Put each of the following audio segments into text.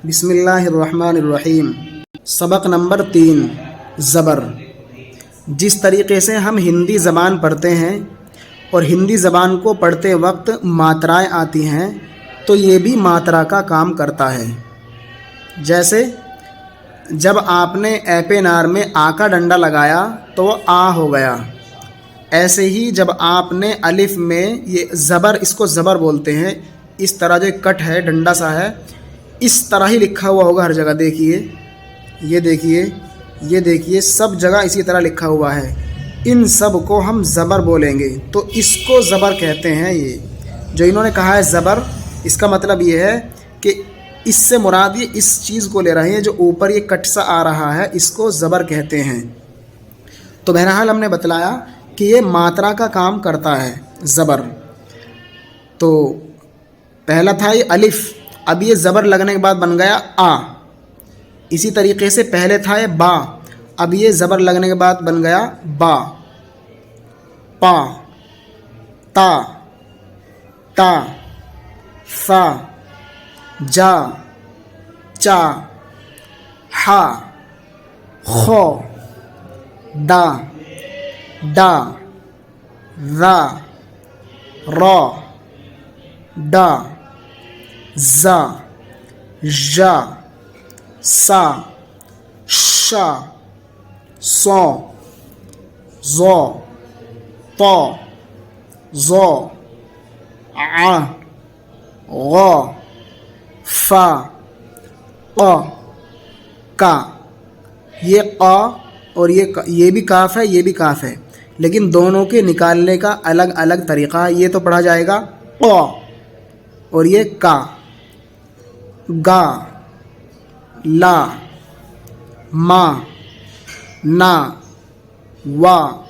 बिस्मिल्लाहिर्रहमानिर्रहीम। सबक नंबर 3 ज़बर। जिस तरीक़े से हम हिंदी ज़बान पढ़ते हैं और हिंदी ज़बान को पढ़ते वक्त मात्राएं आती हैं तो ये भी मात्रा का काम करता है। जैसे जब आपने ए पे नार में आ का डंडा लगाया तो वो आ हो गया। ऐसे ही जब आपने अलिफ में ये ज़बर, इसको ज़बर बोलते हैं, इस तरह जो कट है, डंडा सा है, इस तरह ही लिखा हुआ होगा हर जगह। देखिए, ये देखिए, ये देखिए, सब जगह इसी तरह लिखा हुआ है। इन सब को हम ज़बर बोलेंगे तो इसको ज़बर कहते हैं। ये जो इन्होंने कहा है ज़बर, इसका मतलब ये है कि इससे मुराद ये इस चीज़ को ले रहे हैं जो ऊपर ये कट सा आ रहा है, इसको ज़बर कहते हैं। तो बहरहाल हमने बतलाया कि ये मात्रा का काम करता है ज़बर। तो पहला था ये अलिफ, अब ये ज़बर लगने के बाद बन गया आ। इसी तरीके से पहले था ये बा, अब ये ज़बर लगने के बाद बन गया बा। पा, ता, ता, सा, जा, चा, हा, खो, दा, डा, रा, रा, डा, ज़ा, ज़ा, सा, शा, सौ, ज़ो, तो, ज़ो, आ, गो, फा, का। ये क़ा और ये भी काफ है, ये भी काफ है, लेकिन दोनों के निकालने का अलग अलग तरीक़ा है। ये तो पढ़ा जाएगा क़ा और ये का। गा, ला, मा, ना, वा,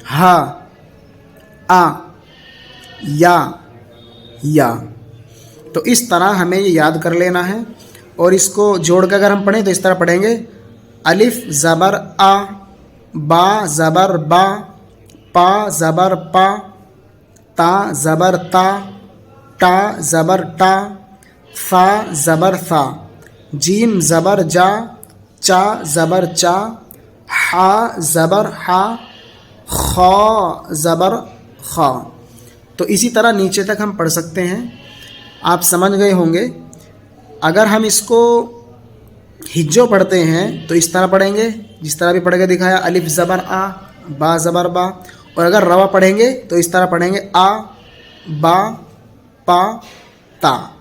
हा, आ, या। तो इस तरह हमें ये याद कर लेना है और इसको जोड़ कर अगर हम पढ़ें तो इस तरह पढ़ेंगे। अलिफ ज़बर आ, बा ज़बर बा, पा ज़बर पा, ता ज़बर ता, टा ज़बर टा, सा ज़बर सा, जीम ज़बर जा, चा ज़बर चा, हा ज़बर हा, खा ज़बर खा। तो इसी तरह नीचे तक हम पढ़ सकते हैं। आप समझ गए होंगे। अगर हम इसको हिज्जो पढ़ते हैं तो इस तरह पढ़ेंगे जिस तरह भी पढ़ के दिखाया, अलिफ ज़बर आ, बा ज़बर बा। और अगर रवा पढ़ेंगे तो इस तरह पढ़ेंगे आ, बा, पा, ता।